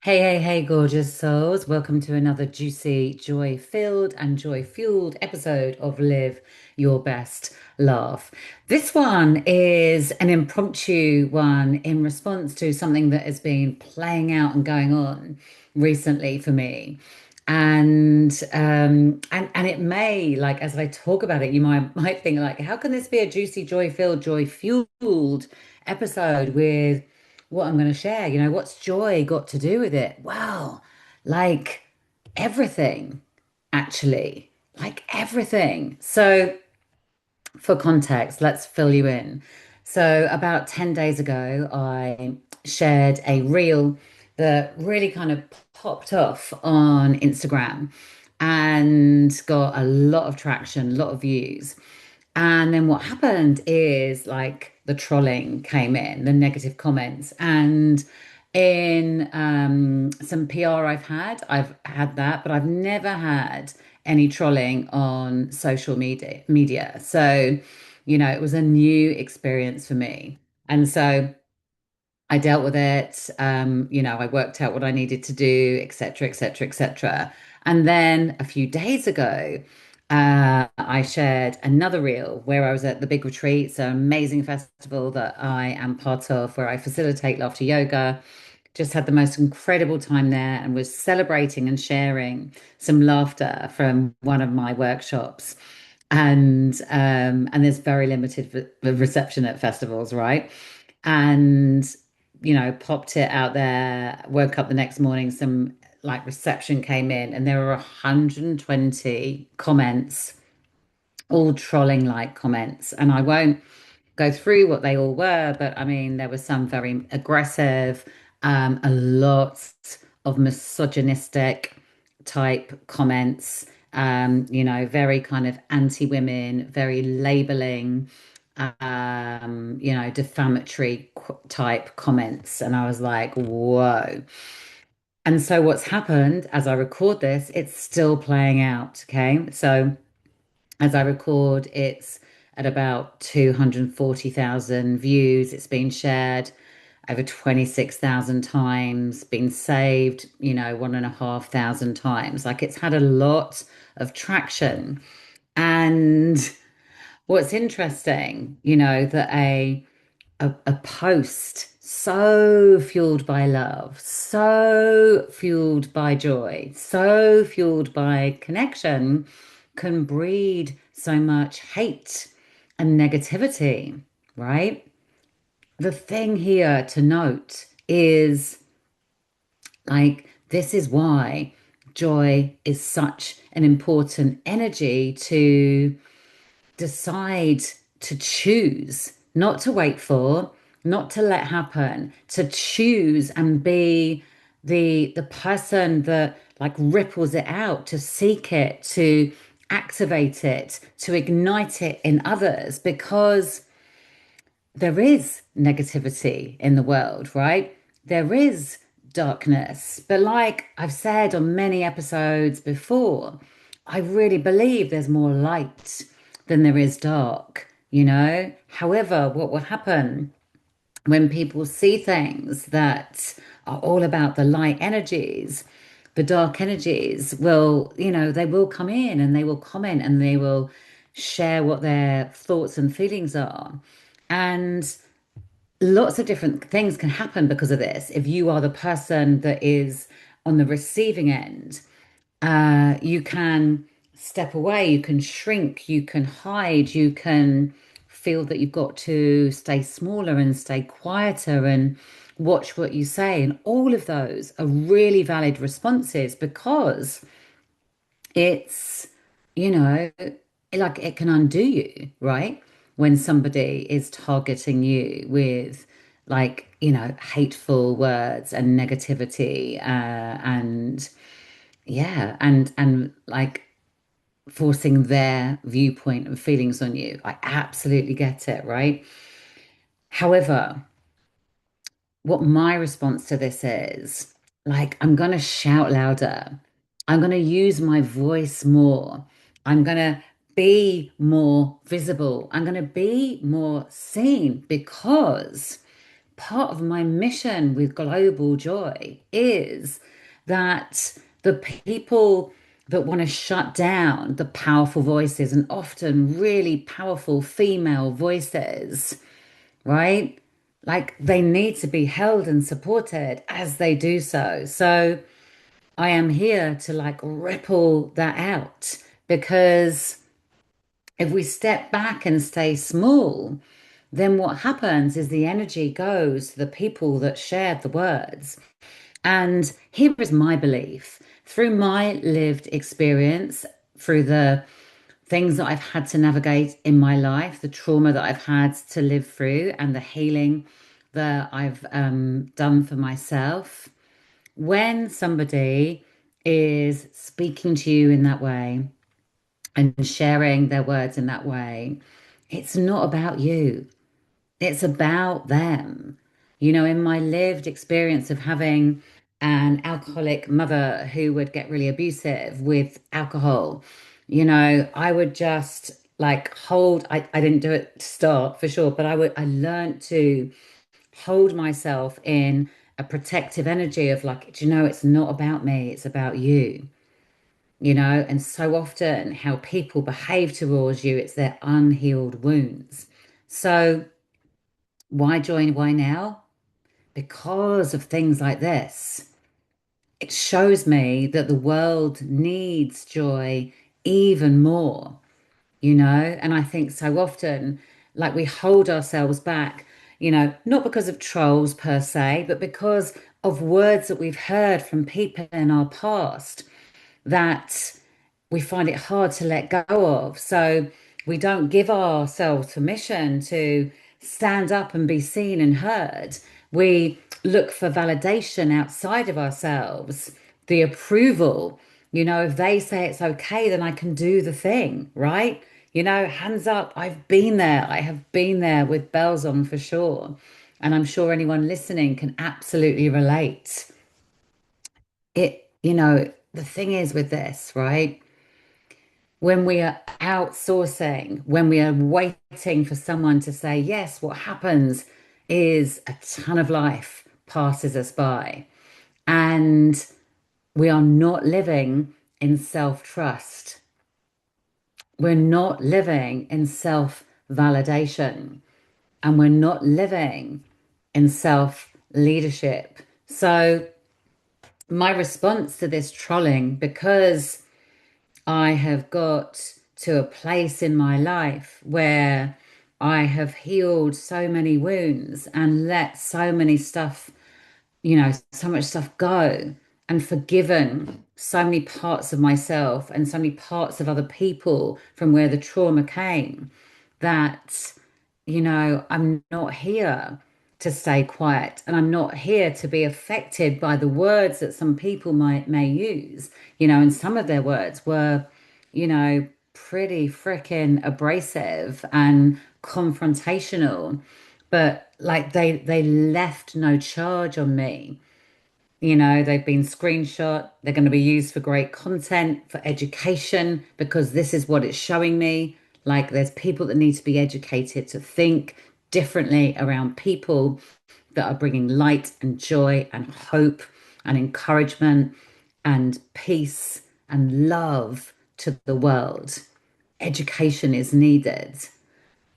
Hey, hey, hey, gorgeous souls. Welcome to another juicy, joy-filled and joy-fueled episode of Live Your Best Laugh. This one is an impromptu one in response to something that has been playing out and going on recently for me. And it may, like, as I talk about it, you might think like, how can this be a juicy, joy-filled, joy-fueled episode with what I'm going to share? What's joy got to do with it? Well, like everything, actually, like everything. So, for context, let's fill you in. So, about 10 days ago, I shared a reel that really kind of popped off on Instagram and got a lot of traction, a lot of views. And then what happened is like the trolling came in, the negative comments, and in some PR I've had that, but I've never had any trolling on social media. So, it was a new experience for me. And so I dealt with it. I worked out what I needed to do, et cetera, et cetera, et cetera. And then a few days ago, I shared another reel where I was at the Big Retreat, so amazing festival that I am part of, where I facilitate laughter yoga. Just had the most incredible time there and was celebrating and sharing some laughter from one of my workshops. And there's very limited reception at festivals, right? And popped it out there, woke up the next morning, some like reception came in, and there were 120 comments, all trolling like comments. And I won't go through what they all were, but I mean, there were some very aggressive, a lot of misogynistic type comments, very kind of anti-women, very labeling, defamatory type comments. And I was like, whoa. And so what's happened as I record this, it's still playing out. Okay. So as I record, it's at about 240,000 views. It's been shared over 26,000 times, been saved, 1,500 times. Like it's had a lot of traction. And what's interesting, that a post so fueled by love, so fueled by joy, so fueled by connection can breed so much hate and negativity, right? The thing here to note is like, this is why joy is such an important energy to decide to choose, not to wait for, not to let happen, to choose and be the person that like ripples it out, to seek it, to activate it, to ignite it in others, because there is negativity in the world, right? There is darkness. But like I've said on many episodes before, I really believe there's more light than there is dark. However, what will happen when people see things that are all about the light energies, the dark energies will, they will come in and they will comment and they will share what their thoughts and feelings are. And lots of different things can happen because of this. If you are the person that is on the receiving end, you can step away, you can shrink, you can hide, you can feel that you've got to stay smaller and stay quieter and watch what you say. And all of those are really valid responses because it's, you know, like it can undo you, right? When somebody is targeting you with like, hateful words and negativity, and yeah, and like forcing their viewpoint and feelings on you. I absolutely get it, right? However, what my response to this is, like, I'm going to shout louder. I'm going to use my voice more. I'm going to be more visible. I'm going to be more seen because part of my mission with Global Joy is that the people that want to shut down the powerful voices and often really powerful female voices, right? Like they need to be held and supported as they do so. So I am here to like ripple that out because if we step back and stay small, then what happens is the energy goes to the people that shared the words. And here is my belief through my lived experience, through the things that I've had to navigate in my life, the trauma that I've had to live through, and the healing that I've done for myself. When somebody is speaking to you in that way and sharing their words in that way, it's not about you. It's about them. You know, in my lived experience of having an alcoholic mother who would get really abusive with alcohol, you know, I would just like hold, I didn't do it to start for sure, but I learned to hold myself in a protective energy of like, do you know, it's not about me, it's about you, you know, and so often how people behave towards you, it's their unhealed wounds. So, why join? Why now? Because of things like this. It shows me that the world needs joy even more, you know? And I think so often, like we hold ourselves back, you know, not because of trolls per se, but because of words that we've heard from people in our past that we find it hard to let go of. So we don't give ourselves permission to stand up and be seen and heard. We look for validation outside of ourselves, the approval. You know, if they say it's okay, then I can do the thing, right? You know, hands up, I've been there. I have been there with bells on for sure. And I'm sure anyone listening can absolutely relate. You know, the thing is with this, right? When we are outsourcing, when we are waiting for someone to say yes, what happens is a ton of life passes us by. And we are not living in self trust. We're not living in self validation. And we're not living in self leadership. So, my response to this trolling, because I have got to a place in my life where I have healed so many wounds and let so many stuff, you know, so much stuff go and forgiven so many parts of myself and so many parts of other people from where the trauma came that, you know, I'm not here to stay quiet and I'm not here to be affected by the words that some people may use, you know, and some of their words were, you know, pretty freaking abrasive and confrontational, but like they left no charge on me. You know, they've been screenshot. They're going to be used for great content, for education, because this is what it's showing me. Like, there's people that need to be educated to think differently around people that are bringing light and joy and hope and encouragement and peace and love to the world. Education is needed,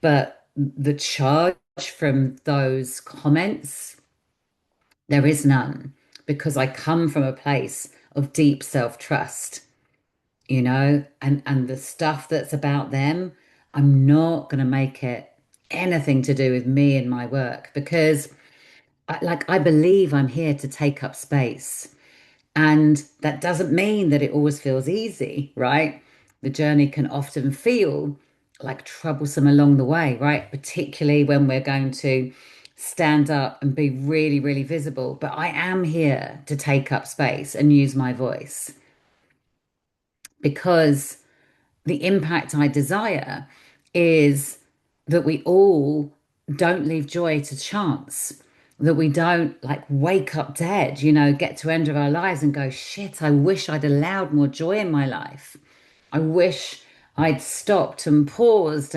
but the charge from those comments, there is none because I come from a place of deep self-trust, you know, and the stuff that's about them, I'm not going to make it anything to do with me and my work because I believe I'm here to take up space. And that doesn't mean that it always feels easy, right? The journey can often feel like troublesome along the way, right? Particularly when we're going to stand up and be really, really visible. But I am here to take up space and use my voice because the impact I desire is that we all don't leave joy to chance, that we don't like wake up dead, you know, get to end of our lives and go, shit, I wish I'd allowed more joy in my life. I wish I'd stopped and paused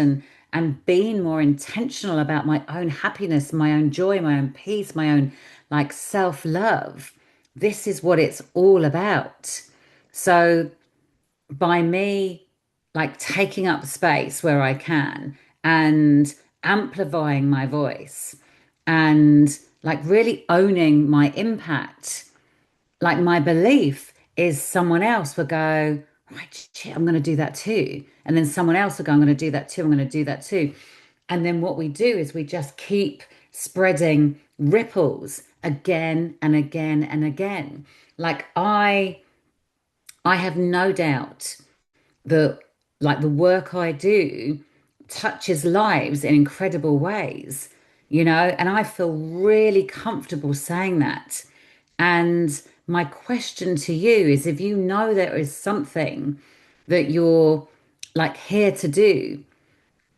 and being more intentional about my own happiness, my own joy, my own peace, my own like self-love. This is what it's all about. So by me like taking up space where I can and amplifying my voice and like really owning my impact, like my belief is someone else will go, right, shit, I'm going to do that too. And then someone else will go, I'm going to do that too. I'm going to do that too. And then what we do is we just keep spreading ripples again and again and again. Like I have no doubt that like the work I do touches lives in incredible ways, you know, and I feel really comfortable saying that. And my question to you is if you know there is something that you're like here to do,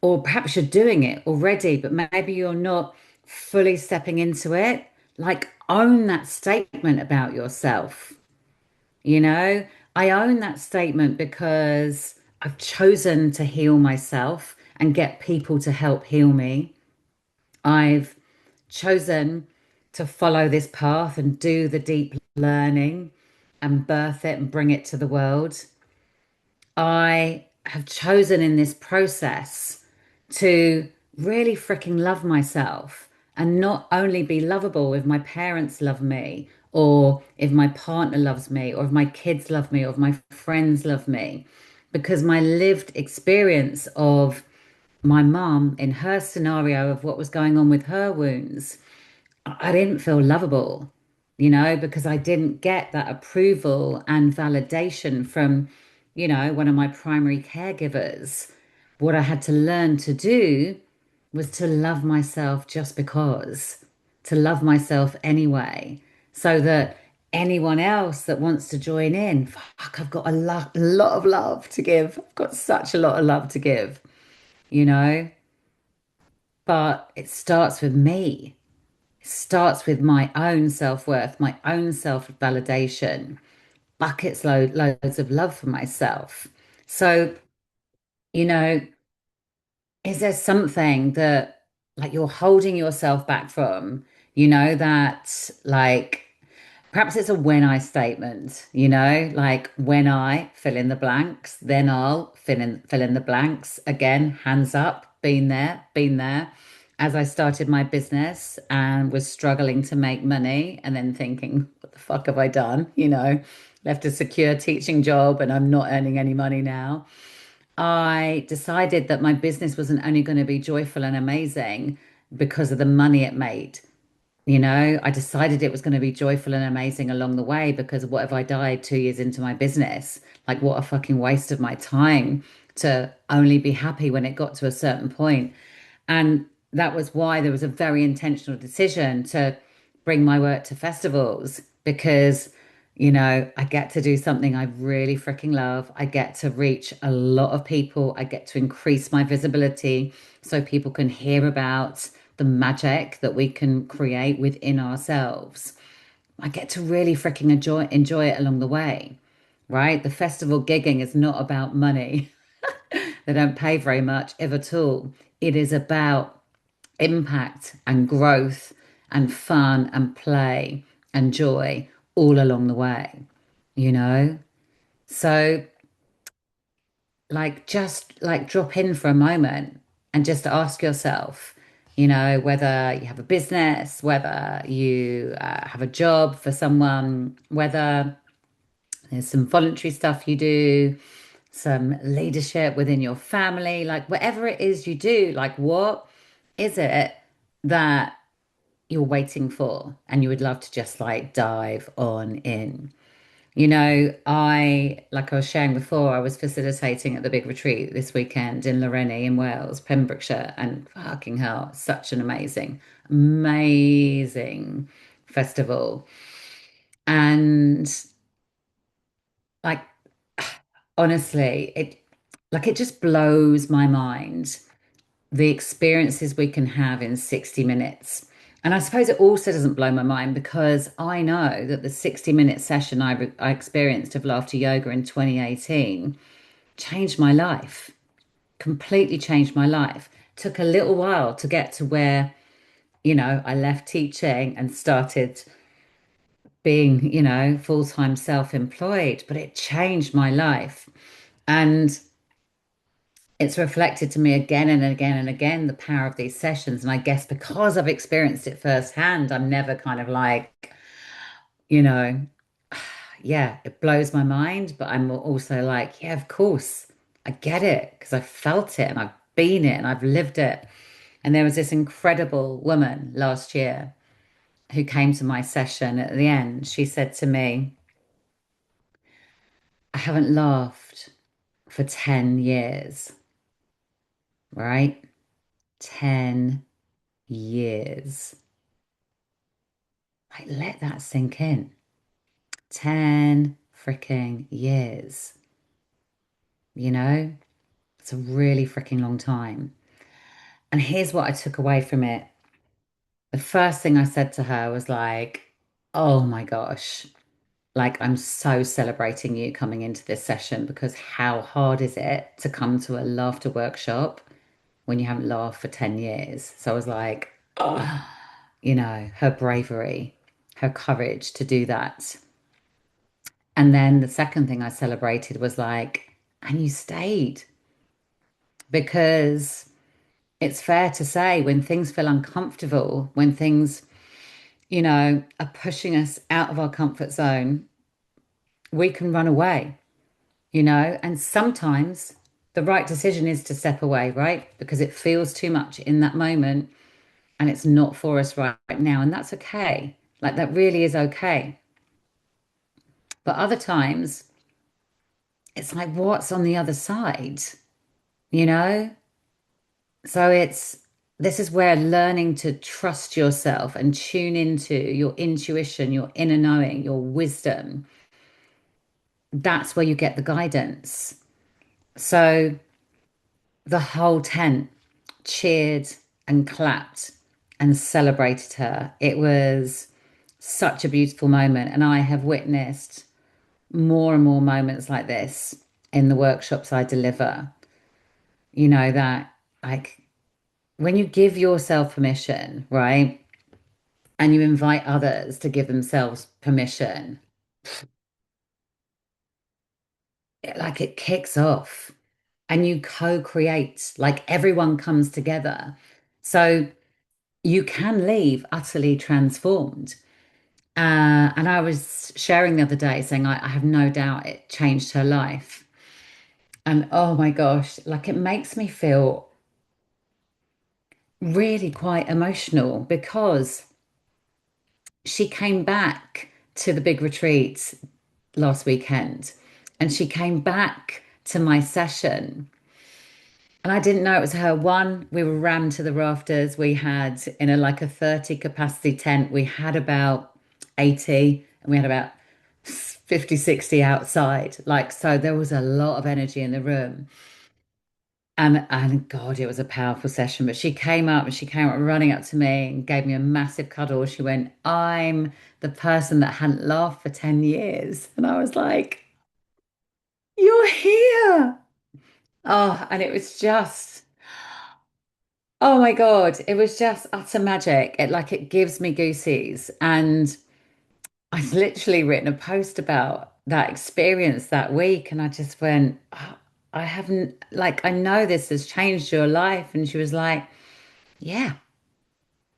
or perhaps you're doing it already, but maybe you're not fully stepping into it, like own that statement about yourself. You know, I own that statement because I've chosen to heal myself and get people to help heal me. I've chosen to follow this path and do the deep learning and birth it and bring it to the world. I have chosen in this process to really freaking love myself and not only be lovable if my parents love me or if my partner loves me or if my kids love me or if my friends love me, because my lived experience of my mum in her scenario of what was going on with her wounds, I didn't feel lovable, you know, because I didn't get that approval and validation from, you know, one of my primary caregivers. What I had to learn to do was to love myself just because, to love myself anyway, so that anyone else that wants to join in, fuck, I've got a lot of love to give. I've got such a lot of love to give, you know, but it starts with me, starts with my own self-worth, my own self-validation, loads of love for myself. So, you know, is there something that like you're holding yourself back from, you know, that like perhaps it's a when I statement, you know, like when I fill in the blanks, then I'll fill in the blanks. Again, hands up, been there, been there. As I started my business and was struggling to make money and then thinking, what the fuck have I done? You know, left a secure teaching job and I'm not earning any money now. I decided that my business wasn't only going to be joyful and amazing because of the money it made. You know, I decided it was going to be joyful and amazing along the way because what if I died 2 years into my business? Like, what a fucking waste of my time to only be happy when it got to a certain point. And that was why there was a very intentional decision to bring my work to festivals because, you know, I get to do something I really freaking love. I get to reach a lot of people. I get to increase my visibility so people can hear about the magic that we can create within ourselves. I get to really freaking enjoy it along the way, right? The festival gigging is not about money. They don't pay very much, if at all. It is about impact and growth and fun and play and joy all along the way, you know? So, like, just like drop in for a moment and just ask yourself, you know, whether you have a business, whether you have a job for someone, whether there's some voluntary stuff you do, some leadership within your family, like whatever it is you do, like what is it that you're waiting for and you would love to just like dive on in? You know, like I was sharing before, I was facilitating at the big retreat this weekend in Loreni in Wales, Pembrokeshire, and fucking hell, such an amazing, amazing festival. And like honestly, it just blows my mind the experiences we can have in 60 minutes. And I suppose it also doesn't blow my mind because I know that the 60-minute session I experienced of laughter yoga in 2018 changed my life, completely changed my life. took a little while to get to where, I left teaching and started being, full-time self-employed, but it changed my life. And it's reflected to me again and again and again, the power of these sessions. And I guess because I've experienced it firsthand, I'm never kind of like, you know, yeah, it blows my mind, but I'm also like, yeah, of course, I get it because I felt it and I've been it and I've lived it. And there was this incredible woman last year who came to my session at the end. She said to me, I haven't laughed for 10 years, right? 10 years. Like, let that sink in. 10 freaking years. You know, it's a really freaking long time. And here's what I took away from it. The first thing I said to her was like, oh my gosh, like I'm so celebrating you coming into this session because how hard is it to come to a laughter workshop when you haven't laughed for 10 years? So I was like, oh, her bravery, her courage to do that. And then the second thing I celebrated was like, and you stayed because it's fair to say when things feel uncomfortable, when things, are pushing us out of our comfort zone, we can run away, and sometimes the right decision is to step away, right? Because it feels too much in that moment and it's not for us right now. And that's okay. Like that really is okay. But other times it's like, what's on the other side, you know? So this is where learning to trust yourself and tune into your intuition, your inner knowing, your wisdom, that's where you get the guidance. So the whole tent cheered and clapped and celebrated her. It was such a beautiful moment. And I have witnessed more and more moments like this in the workshops I deliver. That like when you give yourself permission, right? And you invite others to give themselves permission, like it kicks off and you co-create, like everyone comes together. So you can leave utterly transformed. And I was sharing the other day saying, I have no doubt it changed her life. And oh my gosh, like it makes me feel really quite emotional because she came back to the big retreat last weekend and she came back to my session. And I didn't know it was her. One, we were rammed to the rafters. We had in a like a 30 capacity tent, we had about 80 and we had about 50, 60 outside. Like, so there was a lot of energy in the room. And God, it was a powerful session. But she came up and she came up running up to me and gave me a massive cuddle. She went, I'm the person that hadn't laughed for 10 years. And I was like, you're here. Oh, and it was just, oh my God, it was just utter magic. It gives me goosies. And I've literally written a post about that experience that week. And I just went, oh, I haven't, like, I know this has changed your life. And she was like, yeah,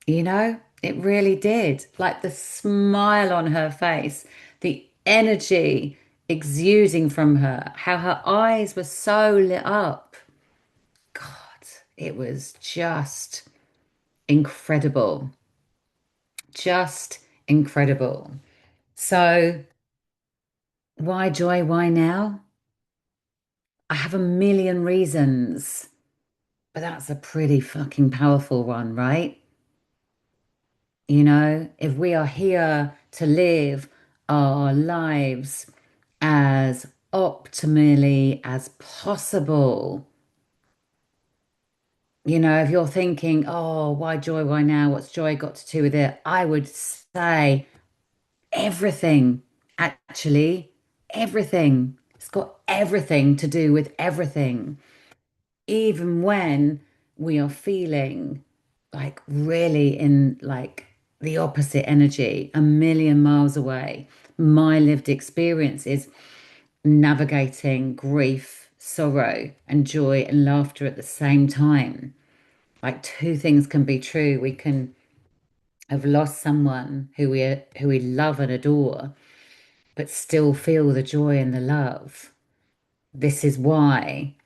it really did. Like the smile on her face, the energy exuding from her, how her eyes were so lit up. God, it was just incredible. Just incredible. So, why joy? Why now? I have a million reasons, but that's a pretty fucking powerful one, right? If we are here to live our lives as optimally as possible, if you're thinking, oh, why joy? Why now? What's joy got to do with it? I would say everything, actually, everything. It's got everything to do with everything. Even when we are feeling like really in like the opposite energy, a million miles away. My lived experience is navigating grief, sorrow, and joy and laughter at the same time. Like two things can be true. We can have lost someone who we love and adore, but still feel the joy and the love. This is why,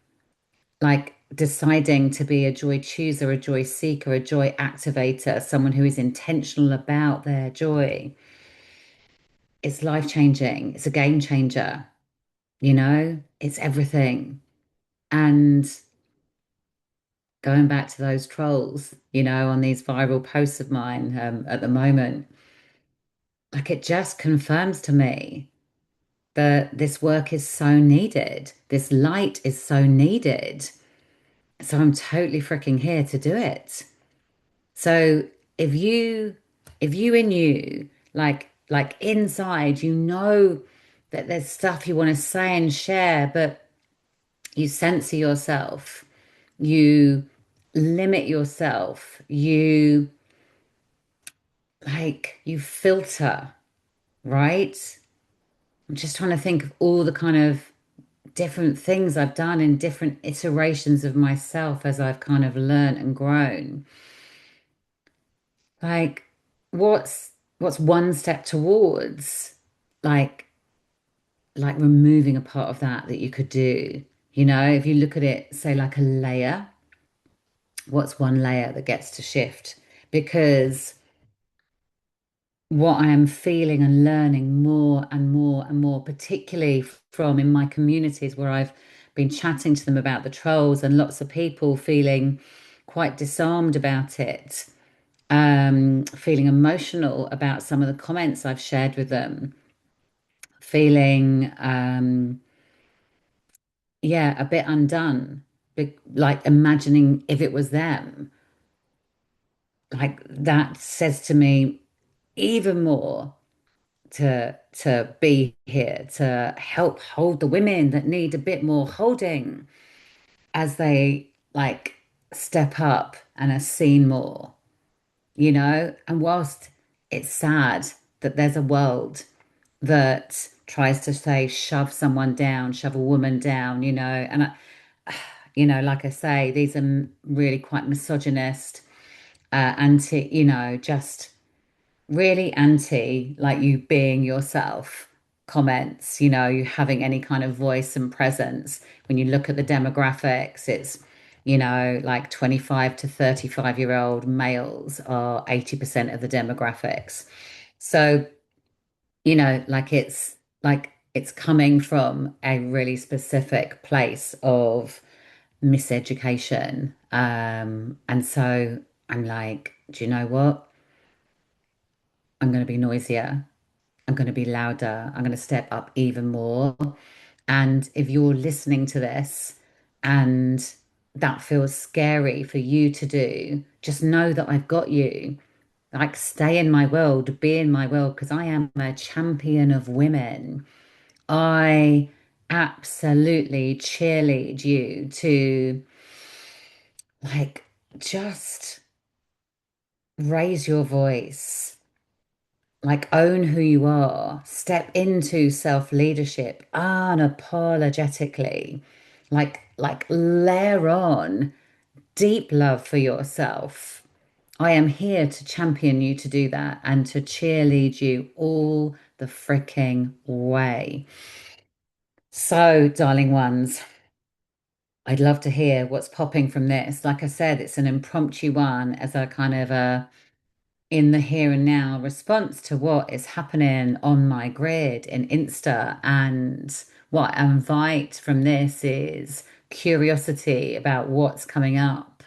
like deciding to be a joy chooser, a joy seeker, a joy activator, someone who is intentional about their joy, it's life changing. It's a game changer, it's everything. And going back to those trolls, on these viral posts of mine at the moment, like it just confirms to me that this work is so needed. This light is so needed. So I'm totally freaking here to do it. So if you in you like inside that there's stuff you want to say and share, but you censor yourself, you limit yourself, you filter, right? I'm just trying to think of all the kind of different things I've done in different iterations of myself as I've kind of learned and grown. Like, what's one step towards like like removing a part of that you could do? If you look at it, say like a layer, what's one layer that gets to shift? Because what I am feeling and learning more and more and more, particularly from in my communities where I've been chatting to them about the trolls and lots of people feeling quite disarmed about it, feeling emotional about some of the comments I've shared with them, feeling, yeah, a bit undone, like imagining if it was them. Like that says to me even more to be here to help hold the women that need a bit more holding as they like step up and are seen more, And whilst it's sad that there's a world that tries to say shove someone down, shove a woman down, and like I say, these are really quite misogynist, anti, just really anti like you being yourself comments, you having any kind of voice and presence. When you look at the demographics, it's, like 25 to 35-year-old males are 80% of the demographics. So, like it's coming from a really specific place of miseducation. And so I'm like, do you know what? I'm going to be noisier. I'm going to be louder. I'm going to step up even more. And if you're listening to this and that feels scary for you to do, just know that I've got you. Like, stay in my world, be in my world, because I am a champion of women. I absolutely cheerlead you to like just raise your voice, like own who you are, step into self-leadership unapologetically, like layer on deep love for yourself. I am here to champion you to do that and to cheerlead you all the freaking way. So, darling ones, I'd love to hear what's popping from this. Like I said, it's an impromptu one as a kind of a in the here and now response to what is happening on my grid in Insta. And what I invite from this is curiosity about what's coming up,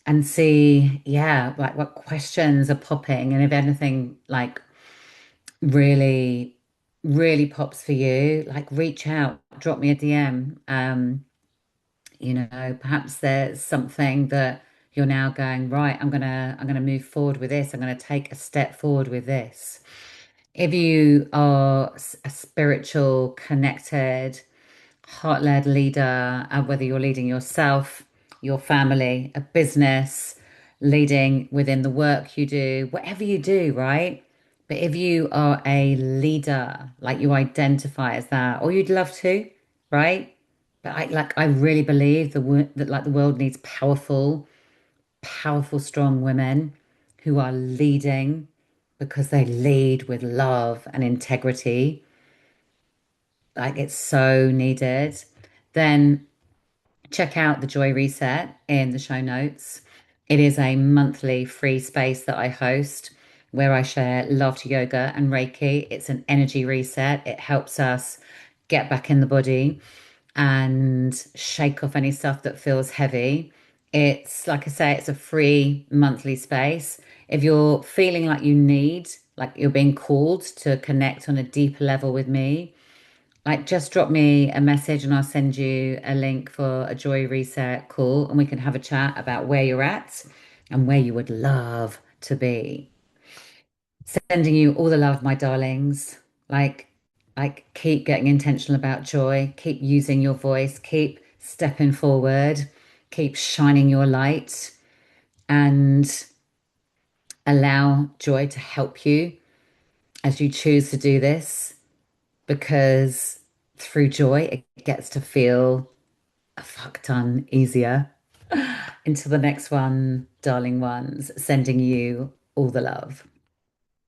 and see, yeah, like what questions are popping. And if anything, like really, really pops for you, like reach out, drop me a DM. Perhaps there's something that you're now going, right, I'm gonna move forward with this. I'm gonna take a step forward with this. If you are a spiritual, connected, heart-led leader, whether you're leading yourself, your family, a business, leading within the work you do, whatever you do, right? But if you are a leader, like you identify as that, or you'd love to, right? But I really believe that like the world needs powerful, strong women who are leading because they lead with love and integrity. Like it's so needed. Then check out the Joy Reset in the show notes. It is a monthly free space that I host where I share laughter yoga and Reiki. It's an energy reset. It helps us get back in the body and shake off any stuff that feels heavy. It's like I say, it's a free monthly space. If you're feeling like you need, like you're being called to connect on a deeper level with me, like just drop me a message and I'll send you a link for a Joy Reset call and we can have a chat about where you're at and where you would love to be. Sending you all the love, my darlings. Like, like keep getting intentional about joy, keep using your voice, keep stepping forward, keep shining your light and allow joy to help you as you choose to do this because through joy it gets to feel a fuck ton easier. Until the next one, darling ones, sending you all the love.